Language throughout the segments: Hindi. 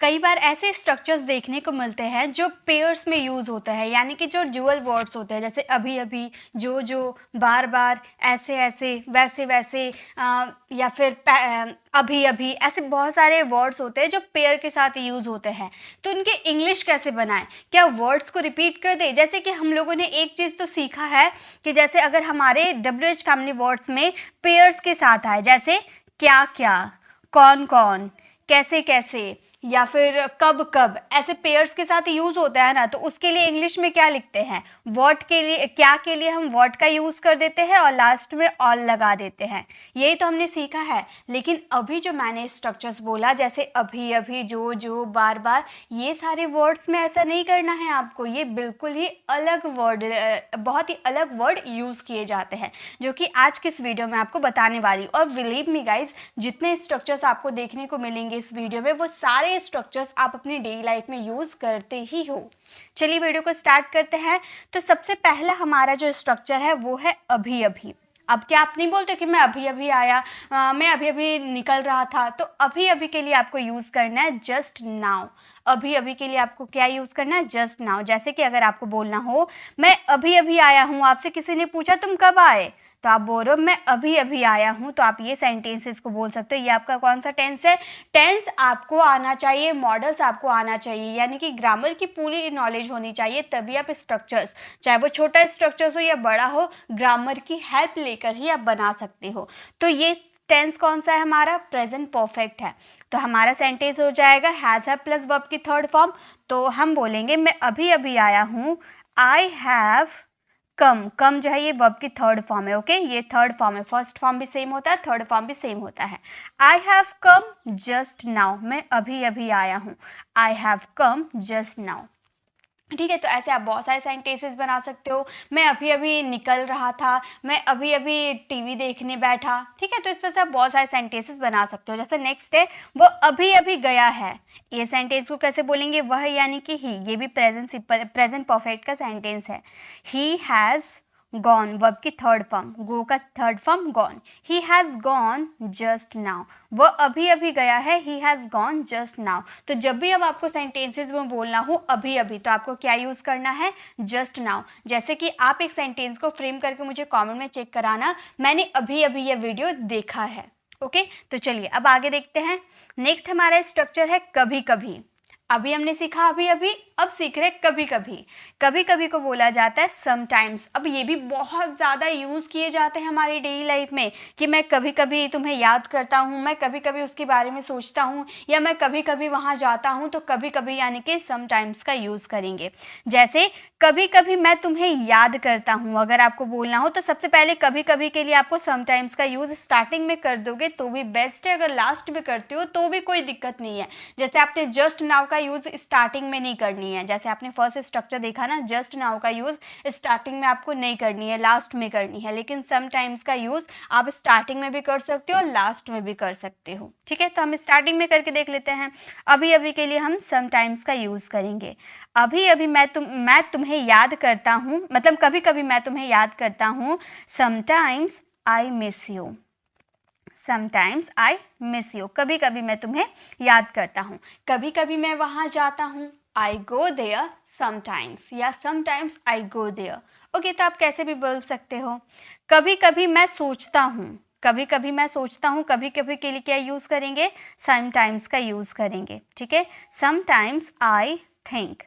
कई बार ऐसे स्ट्रक्चर्स देखने को मिलते हैं जो पेयर्स में यूज़ होते हैं, यानी कि जो ड्यूअल वर्ड्स होते हैं, जैसे अभी अभी, जो, बार बार, ऐसे ऐसे, वैसे वैसे, या फिर अभी अभी, ऐसे बहुत सारे वर्ड्स होते हैं जो पेयर के साथ यूज़ होते हैं। तो उनके इंग्लिश कैसे बनाएं? क्या वर्ड्स को रिपीट कर दें? जैसे कि हम लोगों ने एक चीज़ तो सीखा है कि जैसे अगर हमारे WH फैमिली वर्ड्स में पेयर्स के साथ आए, जैसे क्या क्या, कौन कौन, कैसे कैसे, या फिर कब कब, ऐसे पेयर्स के साथ यूज होता है ना, तो उसके लिए इंग्लिश में क्या लिखते हैं? व्हाट के लिए, क्या के लिए हम व्हाट का यूज कर देते हैं और लास्ट में ऑल लगा देते हैं। यही तो हमने सीखा है। लेकिन अभी जो मैंने स्ट्रक्चर्स बोला, जैसे अभी अभी, जो, बार बार, ये सारे वर्ड्स में ऐसा नहीं करना है आपको। ये बिल्कुल ही अलग वर्ड, बहुत ही अलग वर्ड यूज किए जाते हैं, जो कि आज के इस वीडियो में आपको बताने वाली। और बिलीव मी गाइज, जितने स्ट्रक्चर्स आपको देखने को मिलेंगे इस वीडियो में, वो सारे स्ट्रक्चर्स आप अपनी डेली लाइफ में यूज करते ही हो। चलिए वीडियो को स्टार्ट करते हैं। तो सबसे पहला हमारा जो स्ट्रक्चर है वो है अभी अभी। अब क्या आप नहीं बोलते कि मैं अभी अभी आया, मैं अभी अभी निकल रहा था। तो अभी अभी के लिए आपको यूज करना है जस्ट नाउ। अभी अभी के लिए आपको क्या यूज करना है? Just now. जैसे कि अगर आपको बोलना हो मैं अभी अभी आया हूँ, आपसे किसी ने पूछा तुम कब आए, तो आप बोल रहे हो मैं अभी अभी आया हूँ, तो आप ये सेंटेंसेस को बोल सकते हो। ये आपका कौन सा टेंस है? टेंस आपको आना चाहिए, मॉडल्स आपको आना चाहिए, यानी कि ग्रामर की पूरी नॉलेज होनी चाहिए, तभी आप स्ट्रक्चर्स, चाहे वो छोटा स्ट्रक्चर्स हो या बड़ा हो, ग्रामर की हेल्प लेकर ही आप बना सकते हो। तो ये टेंस कौन सा है? हमारा प्रेजेंट परफेक्ट है। तो हमारा सेंटेंस हो जाएगा हैज़ है प्लस वर्ब की थर्ड फॉर्म। तो हम बोलेंगे मैं अभी अभी आया हूँ, आई हैव कम। कम जो है ये वर्ब की थर्ड फॉर्म है। ओके, ये थर्ड फॉर्म है। फर्स्ट फॉर्म भी सेम होता है, थर्ड फॉर्म भी सेम होता है। I have come just now, मैं अभी अभी आया हूँ। I have come just now. ठीक है, तो ऐसे आप बहुत सारे सेंटेंसेस बना सकते हो। मैं अभी अभी निकल रहा था, मैं अभी अभी टीवी देखने बैठा। ठीक है, तो इस तरह से आप बहुत सारे सेंटेंसेस बना सकते हो। जैसे नेक्स्ट है वो अभी अभी गया है। ये सेंटेंस को कैसे बोलेंगे? वह यानी कि ही। ये भी प्रेजेंट परफेक्ट का सेंटेंस है। ही हैज़ गॉन, वर्ब की थर्ड फॉर्म, गो का third form gone. He has gone just now, वह अभी अभी गया है। He has gone just now. तो जब भी अब आपको सेंटेंसेस में बोलना हो अभी अभी, तो आपको क्या यूज़ करना है? Just now. जैसे कि आप एक सेंटेंस को फ्रेम करके मुझे कमेंट में चेक कराना, मैंने अभी अभी यह वीडियो देखा है। ओके, तो चलिए अब आगे देखते हैं। नेक्स्ट हमारा स्ट्रक्चर है कभी कभी। अभी हमने सीखा अभी अभी, अब सीख रहे कभी कभी। कभी कभी को बोला जाता है समटाइम्स। अब ये भी बहुत ज़्यादा यूज़ किए जाते हैं हमारी डेली लाइफ में, कि मैं कभी कभी तुम्हें याद करता हूँ, मैं कभी कभी उसके बारे में सोचता हूँ, या मैं कभी कभी वहाँ जाता हूँ। तो कभी कभी यानी कि समटाइम्स का यूज़ करेंगे। जैसे कभी कभी मैं तुम्हें याद करता हूँ, अगर आपको बोलना हो तो सबसे पहले कभी कभी के लिए आपको समटाइम्स का यूज़ स्टार्टिंग में कर दोगे तो भी बेस्ट है। अगर लास्ट में करते हो तो भी कोई दिक्कत नहीं है। जैसे आपने जस्ट नाउ का यूज़ स्टार्टिंग में नहीं करनी है। जैसे आपने फर्स्ट स्ट्रक्चर देखा ना, जस्ट नाउ का यूज़ स्टार्टिंग में आपको नहीं करनी है, लास्ट में करनी है। लेकिन समटाइम्स का यूज़ आप स्टार्टिंग में भी कर सकते हो और लास्ट में भी कर सकते हो। ठीक है, तो हम स्टार्टिंग में करके देख लेते हैं। अभी अभी के लिए हम समटाइम्स का यूज़ करेंगे। अभी अभी मैं तुम्हें याद करता हूँ, मतलब कभी कभी मैं तुम्हें याद करता हूँ। Sometimes I miss you. Sometimes I miss you, कभी कभी मैं तुम्हें याद करता हूँ। कभी कभी मैं वहाँ जाता हूँ, आई गो देयर समटाइम्स, या sometimes I go there. Okay, तो आप कैसे भी बोल सकते हो। कभी कभी मैं सोचता हूँ। कभी कभी मैं सोचता हूँ, कभी कभी के लिए क्या यूज़ करेंगे? समटाइम्स का यूज़ करेंगे। ठीक है, sometimes I think.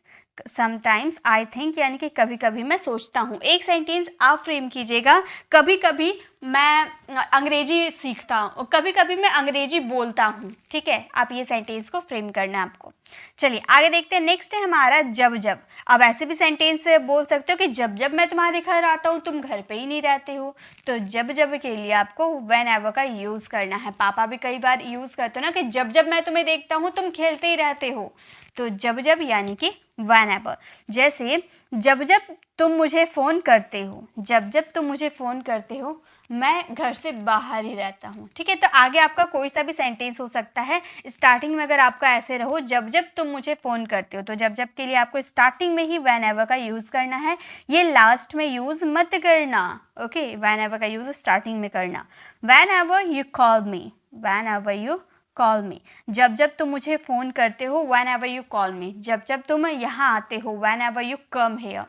Sometimes I think यानी कि कभी कभी मैं सोचता हूँ। एक सेंटेंस आप फ्रेम कीजिएगा, कभी कभी मैं अंग्रेजी सीखता हूँ, कभी कभी मैं अंग्रेजी बोलता हूँ। ठीक है, आप ये सेंटेंस को फ्रेम करना है आपको। चलिए आगे देखते हैं। नेक्स्ट है हमारा जब जब। अब ऐसे भी सेंटेंस बोल सकते हो कि जब जब मैं तुम्हारे घर आता हूँ तुम घर पे ही नहीं रहते हो। तो जब जब के लिए आपको व्हेन एवर का यूज़ करना है। पापा भी कई बार यूज़ करते हो ना कि जब जब मैं तुम्हें देखता हूँ तुम खेलते ही रहते हो। तो जब जब यानी कि व्हेन एवर। जैसे जब जब तुम मुझे फ़ोन करते हो, जब जब तुम मुझे फ़ोन करते हो मैं घर से बाहर ही रहता हूँ। ठीक है, तो आगे आपका कोई सा भी सेंटेंस हो सकता है। स्टार्टिंग में अगर आपका ऐसे रहो, जब जब तुम मुझे फ़ोन करते हो, तो जब जब के लिए आपको स्टार्टिंग में ही व्हेन एवर का यूज़ करना है। ये लास्ट में यूज़ मत करना। ओके, व्हेन एवर का यूज़ स्टार्टिंग में करना। When ever you call me, when ever you call मी, जब जब तुम मुझे फ़ोन करते हो, वैन एवर यू कॉल मी, जब जब तुम यहाँ आते हो, van ever you come here,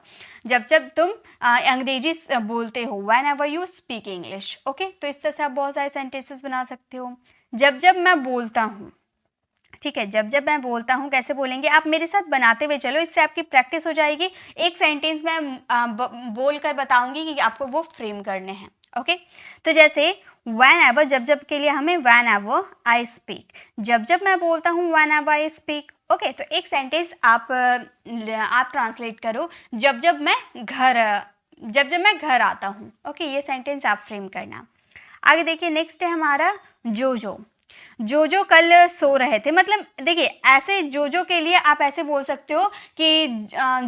जब जब तुम अंग्रेजी बोलते हो, van ever you speak English. Okay, तो इस तरह से आप बहुत सारे सेंटेंसेस बना सकते हो। जब जब मैं बोलता हूँ, ठीक है, जब जब मैं बोलता हूँ कैसे बोलेंगे, आप मेरे साथ बनाते हुए चलो, इससे आपकी प्रैक्टिस हो जाएगी। एक सेंटेंस मैं बोल कर बताऊँगी कि आपको वो फ्रेम करने हैं। ओके, तो जैसे वैन एवर, जब जब के लिए हमें वैन एवर आई स्पीक, जब जब मैं बोलता हूँ van ever I speak. Okay, तो एक सेंटेंस आप ट्रांसलेट करो, जब जब मैं घर आता हूँ। ओके, ये सेंटेंस आप फ्रेम करना। आगे देखिए, नेक्स्ट है हमारा जो कल सो रहे थे। मतलब देखिए, ऐसे जो के लिए आप ऐसे बोल सकते हो कि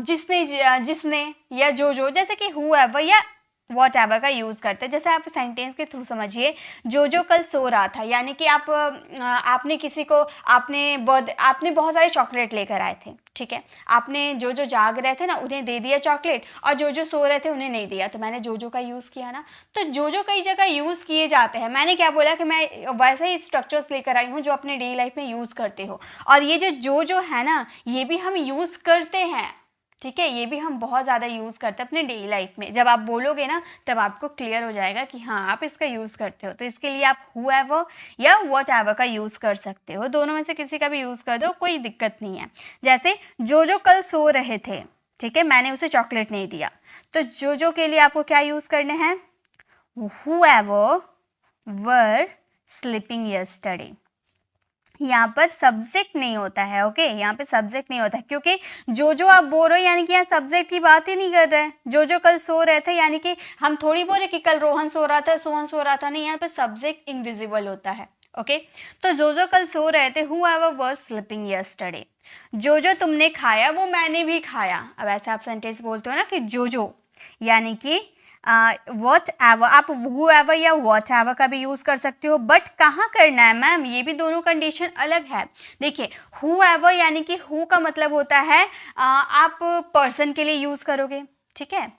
जिसने या जो, जैसे कि हु एवर या वॉट एवर का यूज़ करते हैं। जैसे आप सेंटेंस के थ्रू समझिए, जो कल सो रहा था, यानी कि आपने किसी को आपने बहुत सारे चॉकलेट लेकर आए थे, ठीक है, आपने जो जाग रहे थे ना उन्हें दे दिया चॉकलेट, और जो सो रहे थे उन्हें नहीं दिया, तो मैंने जो का यूज़ किया ना। तो जो कई जगह यूज़ किए जाते हैं। मैंने क्या बोला कि मैं वैसे ही स्ट्रक्चर्स लेकर आई हूँ जो अपने डेली लाइफ में यूज़ करते हो, और ये जो है ना, ये भी हम यूज़ करते हैं, ठीक है, ये भी हम बहुत ज़्यादा यूज़ करते हैं अपने डेली लाइफ में। जब आप बोलोगे ना, तब आपको क्लियर हो जाएगा कि हाँ, आप इसका यूज़ करते हो। तो इसके लिए आप हूएवर या व्हाट एवर का यूज़ कर सकते हो, दोनों में से किसी का भी यूज़ कर दो, कोई दिक्कत नहीं है। जैसे जो कल सो रहे थे, ठीक है, मैंने उसे चॉकलेट नहीं दिया, तो जो के लिए आपको क्या यूज़ करने हैं, whoever were sleeping yesterday। यहाँ पर सब्जेक्ट नहीं होता है। ओके, यहाँ पे सब्जेक्ट नहीं होता है, क्योंकि जो आप बोल रहे हो, यानी कि यहाँ सब्जेक्ट की बात ही नहीं कर रहे हैं। जो कल सो रहे थे, यानी कि हम थोड़ी बोल रहे कि कल रोहन सो रहा था, सोहन सो रहा था, नहीं, यहाँ पे सब्जेक्ट इनविजिबल होता है। ओके, तो जो कल सो रहे थे, whoever was sleeping yesterday। जो तुमने खाया, वो मैंने भी खाया। अब ऐसे आप सेंटेंस बोलते हो ना कि जो, यानी कि वॉट एवर, आप हु एवर या वॉट एवर का भी यूज़ कर सकते हो, बट कहाँ करना है मैम, ये भी दोनों कंडीशन अलग है। देखिए, हु एवर यानी कि हु का मतलब होता है आप पर्सन के लिए यूज़ करोगे, ठीक है,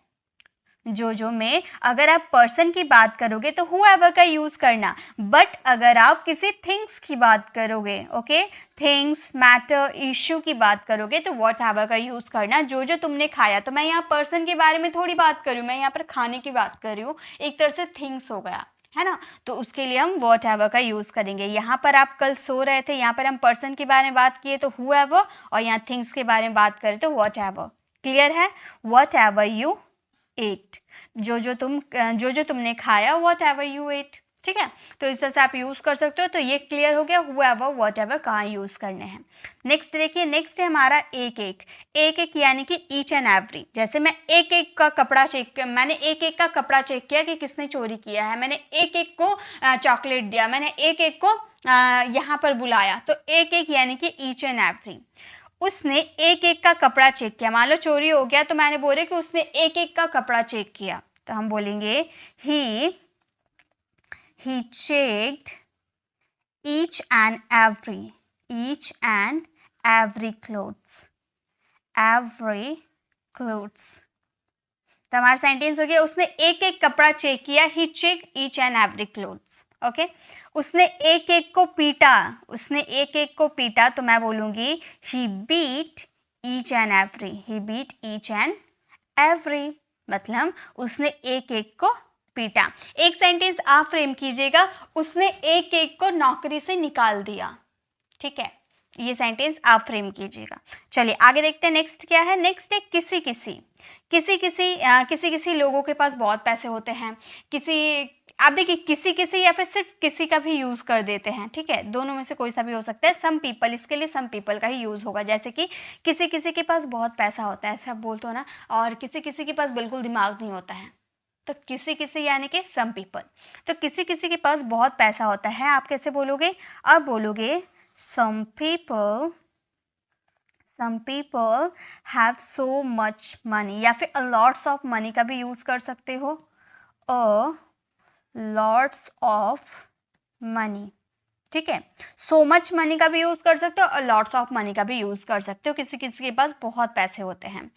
जो में अगर आप पर्सन की बात करोगे तो whoever का यूज़ करना, बट अगर आप किसी थिंग्स की बात करोगे, ओके, थिंग्स, मैटर, इश्यू की बात करोगे, तो वॉट एवर का यूज़ करना। जो तुमने खाया, तो मैं यहाँ पर्सन के बारे में थोड़ी बात कर रही हूँ, मैं यहाँ पर खाने की बात कर रही हूँ, एक तरह से थिंग्स हो गया, है ना, तो उसके लिए हम वॉट एवर का यूज़ करेंगे। यहाँ पर आप कल सो रहे थे, यहाँ पर हम पर्सन के बारे में बात किए तो whoever, और यहाँ थिंग्स के बारे में बात करें तो वॉट एवर। क्लियर है, वॉट एवर यू एट, जो तुमने खाया, वॉट एवर यू एट, ठीक है, तो इस तरह से आप यूज़ कर सकते हो। तो ये क्लियर हो गया whoever, वॉट एवर कहाँ यूज़ करने हैं। नेक्स्ट देखिए, नेक्स्ट है हमारा एक यानी कि ईच एंड एवरी। जैसे मैं एक का कपड़ा चेक किया, मैंने एक का कपड़ा चेक किया कि किसने चोरी किया है, मैंने एक को चॉकलेट दिया, मैंने एक को यहाँ पर बुलाया, तो एक यानी कि ईच एंड एवरी। उसने एक का कपड़ा चेक किया, मान लो चोरी हो गया, तो मैंने बोले कि उसने एक का कपड़ा चेक किया, तो हम बोलेंगे he checked each and every clothes, तो हमारा सेंटेंस हो गया, उसने एक कपड़ा चेक किया, he check each and every clothes. Okay, उसने एक को पीटा, तो मैं बोलूंगी he beat each and every, मतलब उसने एक को पीटा। एक सेंटेंस आप फ्रेम कीजिएगा, उसने एक को नौकरी से निकाल दिया, ठीक है, ये सेंटेंस आप फ्रेम कीजिएगा। चलिए आगे देखते हैं, नेक्स्ट क्या है। नेक्स्ट है किसी लोगों के पास बहुत पैसे होते हैं, आप देखिए किसी या फिर सिर्फ किसी का भी यूज़ कर देते हैं, ठीक है, दोनों में से कोई सा भी हो सकता है। सम पीपल, इसके लिए सम पीपल का ही यूज़ होगा। जैसे कि किसी के पास बहुत पैसा होता है, ऐसे आप बोलते हो ना, और किसी के पास बिल्कुल दिमाग नहीं होता है, तो किसी यानी कि सम पीपल। तो किसी के पास बहुत पैसा होता है, आप कैसे बोलोगे, अब बोलोगे some people have so much money, या फिर a lots of money का भी यूज़ कर सकते हो, a lots of money, ठीक है, so much money का भी यूज़ कर सकते हो और lots of money का भी यूज़ कर सकते हो। किसी के पास बहुत पैसे होते हैं,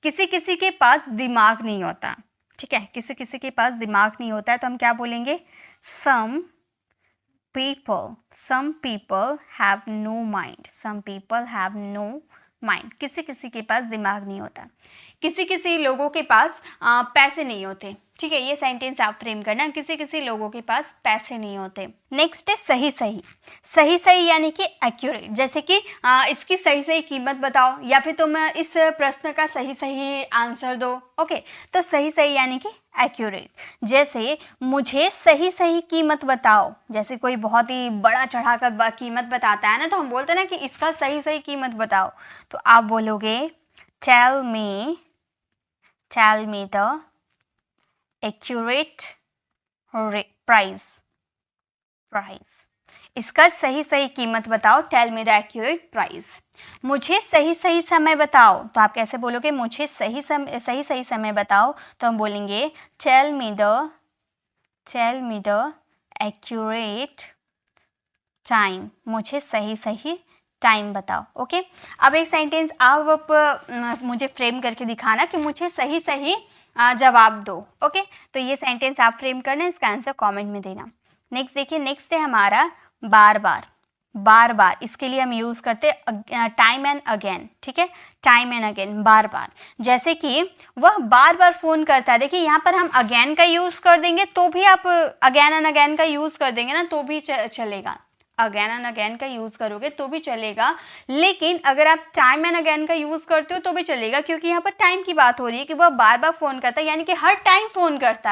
किसी के पास दिमाग नहीं होता, ठीक है, किसी के पास दिमाग नहीं होता है, तो हम क्या बोलेंगे, some people, some people have no mind, some people have no mind. किसी किसी के पास दिमाग नहीं होता, किसी किसी लोगों के पास पैसे नहीं होते. ठीक है, ये सेंटेंस आप फ्रेम करना, किसी किसी लोगों के पास पैसे नहीं होते. नेक्स्ट है सही सही. सही सही यानी कि एक्यूरेट. जैसे कि इसकी सही सही कीमत बताओ, या फिर तुम इस प्रश्न का सही सही आंसर दो. ओके, तो सही सही यानी कि एक्यूरेट. जैसे मुझे सही सही कीमत बताओ, जैसे कोई बहुत ही बड़ा चढ़ा कर कीमत बताता है ना, तो हम बोलते हैं ना कि इसका सही सही कीमत बताओ. तो आप बोलोगे tell me the accurate price. इसका सही सही कीमत बताओ. Tell me the accurate price. मुझे सही सही समय बताओ, तो आप कैसे बोलोगे? मुझे सही सही समय बताओ, तो हम बोलेंगे tell me the accurate time. मुझे सही सही टाइम बताओ. ओके, अब एक सेंटेंस आप मुझे फ्रेम करके दिखाना कि मुझे सही सही जवाब दो. ओके, तो ये सेंटेंस आप फ्रेम करना, इसका आंसर कमेंट में देना. नेक्स्ट देखिए, नेक्स्ट है हमारा बार बार. बार बार इसके लिए हम यूज़ करते हैं टाइम एंड अगेन. ठीक है, टाइम एंड अगेन, बार बार. जैसे कि वह बार बार फ़ोन करता है. देखिए यहाँ पर हम अगेन का यूज़ कर देंगे तो भी, आप अगेन एंड अगेन का यूज़ कर देंगे ना तो भी चलेगा. अगेन एंड अगेन का यूज़ करोगे तो भी चलेगा, लेकिन अगर आप टाइम एंड अगेन का यूज़ करते हो तो भी चलेगा, क्योंकि यहाँ पर टाइम की बात हो रही है कि वह बार बार फ़ोन करता है, यानी कि हर टाइम फ़ोन करता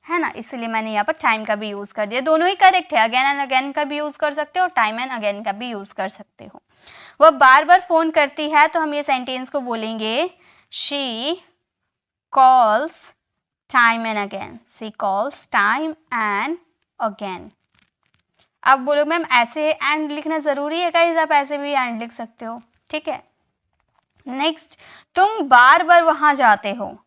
है ना, इसलिए मैंने यहाँ पर टाइम का भी यूज़ कर दिया. दोनों ही करेक्ट है, अगेन एंड अगेन का भी यूज़ कर सकते हो और टाइम एंड अगेन का भी यूज़ कर सकते हो. वह बार बार फ़ोन करती है, तो हम ये सेंटेंस को बोलेंगे she calls time and again. She calls time and again. अब बोलो मैम ऐसे एंड लिखना ज़रूरी है गाइस? आप ऐसे भी एंड लिख सकते हो. ठीक है, नेक्स्ट, तुम बार बार वहाँ जाते हो.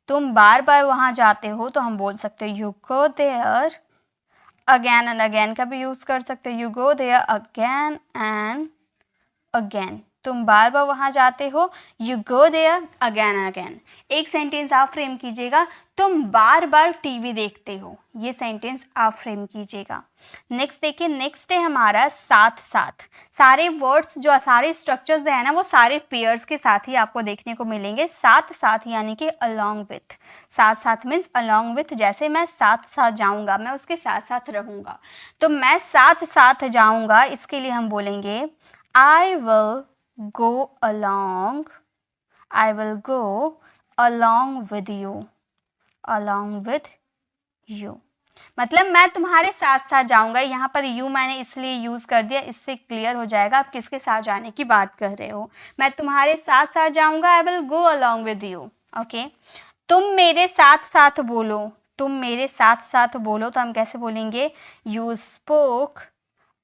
तुम बार बार वहाँ जाते हो, तो हम बोल सकते हो you go there. Again and again का भी यूज़ कर सकते हो, you go there again and again. तुम बार बार वहाँ जाते हो, you go there again and again. एक सेंटेंस आप फ्रेम कीजिएगा, तुम बार बार टीवी देखते हो. ये सेंटेंस आप फ्रेम कीजिएगा. नेक्स्ट देखिए, नेक्स्ट है हमारा साथ साथ. सारे वर्ड्स जो सारे स्ट्रक्चर्स है ना, वो सारे पेयर्स के साथ ही आपको देखने को मिलेंगे. साथ साथ यानी कि अलॉन्ग विथ. साथ साथ मीन्स अलॉन्ग विथ. जैसे मैं साथ साथ जाऊँगा, मैं उसके साथ साथ रहूँगा, तो मैं साथ साथ जाऊँगा, इसके लिए हम बोलेंगे I will go along with you. मतलब मैं तुम्हारे साथ साथ जाऊंगा. यहाँ पर you मैंने इसलिए यूज़ कर दिया, इससे क्लियर हो जाएगा आप किसके साथ जाने की बात कर रहे हो. मैं तुम्हारे साथ साथ जाऊंगा, I will go along with you. Okay, तुम मेरे साथ साथ बोलो. तुम मेरे साथ साथ बोलो, तो हम कैसे बोलेंगे? You spoke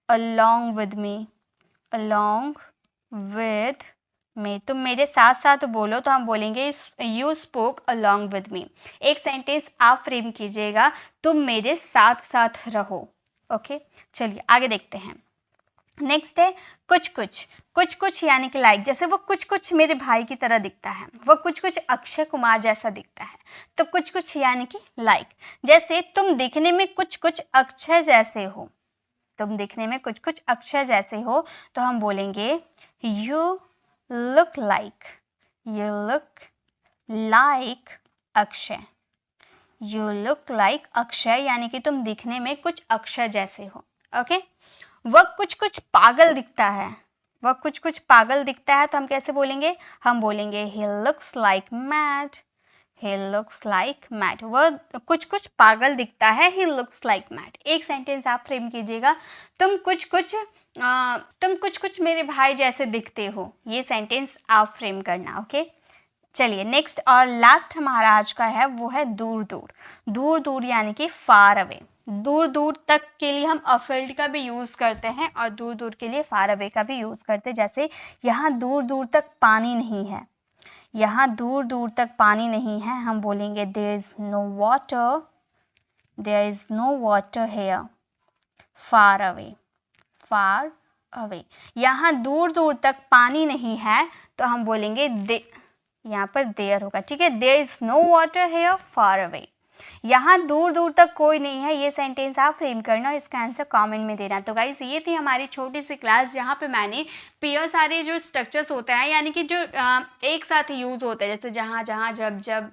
along with me. तुम मेरे साथ साथ बोलो, तो हम बोलेंगे you spoke along with me. एक सेंटेंस आप फ्रेम कीजिएगा, तुम मेरे साथ साथ रहो. ओके, चलिए आगे देखते हैं. नेक्स्ट है कुछ कुछ यानी कि लाइक. जैसे वो कुछ कुछ मेरे भाई की तरह दिखता है, वो कुछ कुछ अक्षय कुमार जैसा दिखता है, तो कुछ कुछ यानी कि लाइक. जैसे तुम दिखने में कुछ कुछ अक्षय जैसे हो. तुम दिखने में कुछ कुछ अक्षय जैसे हो, तो हम बोलेंगे you look like Akshay. You look like Akshay यानी कि तुम दिखने में कुछ अक्षय जैसे हो. ओके, वह कुछ कुछ पागल दिखता है. वह कुछ कुछ पागल दिखता है, तो हम कैसे बोलेंगे? हम बोलेंगे he looks like mad. He looks like mad. वह कुछ कुछ पागल दिखता है. He looks like mad. एक सेंटेंस आप फ्रेम कीजिएगा, तुम कुछ कुछ मेरे भाई जैसे दिखते हो. ये सेंटेंस आप फ्रेम करना. ओके, चलिए नेक्स्ट और लास्ट हमारा आज का है, वो है दूर दूर. दूर दूर यानी कि फार अवे. दूर दूर तक के लिए हम अफील्ड का भी यूज़ करते हैं और दूर दूर के लिए फार अवे का भी यूज़ करते हैं. जैसे यहाँ दूर दूर तक पानी नहीं है. यहाँ दूर दूर तक पानी नहीं है, हम बोलेंगे there is no water here. Far away. यहाँ दूर दूर तक पानी नहीं है, तो हम बोलेंगे यहाँ पर देयर होगा. ठीक है, there is no water here far away. यहाँ दूर दूर तक कोई नहीं है, ये सेंटेंस आप फ्रेम करना और इसका आंसर कमेंट में देना। तो गाइस ये थी हमारी छोटी सी क्लास जहाँ पे मैंने पेयर सारे जो स्ट्रक्चर्स होते हैं यानी कि जो एक साथ यूज़ होते हैं, जैसे जहाँ जहाँ जब जब,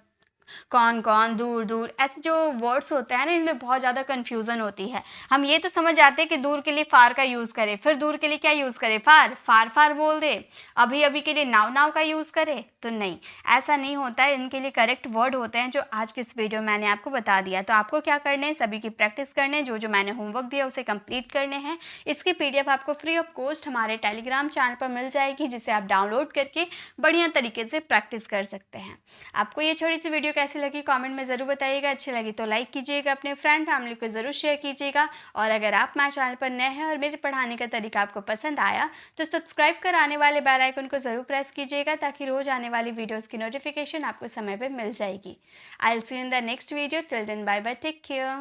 कौन कौन, दूर दूर, ऐसे जो वर्ड्स होते हैं ना इनमें बहुत ज़्यादा कन्फ्यूज़न होती है। हम ये तो समझ जाते हैं कि दूर के लिए फार का यूज़ करें, फिर दूर के लिए क्या यूज़ करें, फार फार फार बोल दे, अभी अभी के लिए नाव नाव का यूज़ करें, तो नहीं, ऐसा नहीं होता है। इनके लिए करेक्ट वर्ड होते हैं जो आज की इस वीडियो में मैंने आपको बता दिया। तो आपको क्या करना है, सभी की प्रैक्टिस करने हैं, जो मैंने होमवर्क दिया उसे कंप्लीट करने हैं। इसकी PDF आपको फ्री ऑफ कॉस्ट हमारे टेलीग्राम चैनल पर मिल जाएगी, जिसे आप डाउनलोड करके बढ़िया तरीके से प्रैक्टिस कर सकते हैं। आपको ये छोटी सी वीडियो कैसी लगी कमेंट में ज़रूर बताइएगा। अच्छी लगी तो लाइक कीजिएगा, अपने फ्रेंड फैमिली को ज़रूर शेयर कीजिएगा। और अगर आप मेरे चैनल पर नए हैं और मेरे पढ़ाने का तरीका आपको पसंद आया तो सब्सक्राइब कर आने वाले बेल आइकन को ज़रूर प्रेस कीजिएगा, ताकि रोज़ आने वाली वीडियोज़ की नोटिफिकेशन आपको समय पर मिल जाएगी। I will see you in the next video. Till then bye bye, take care.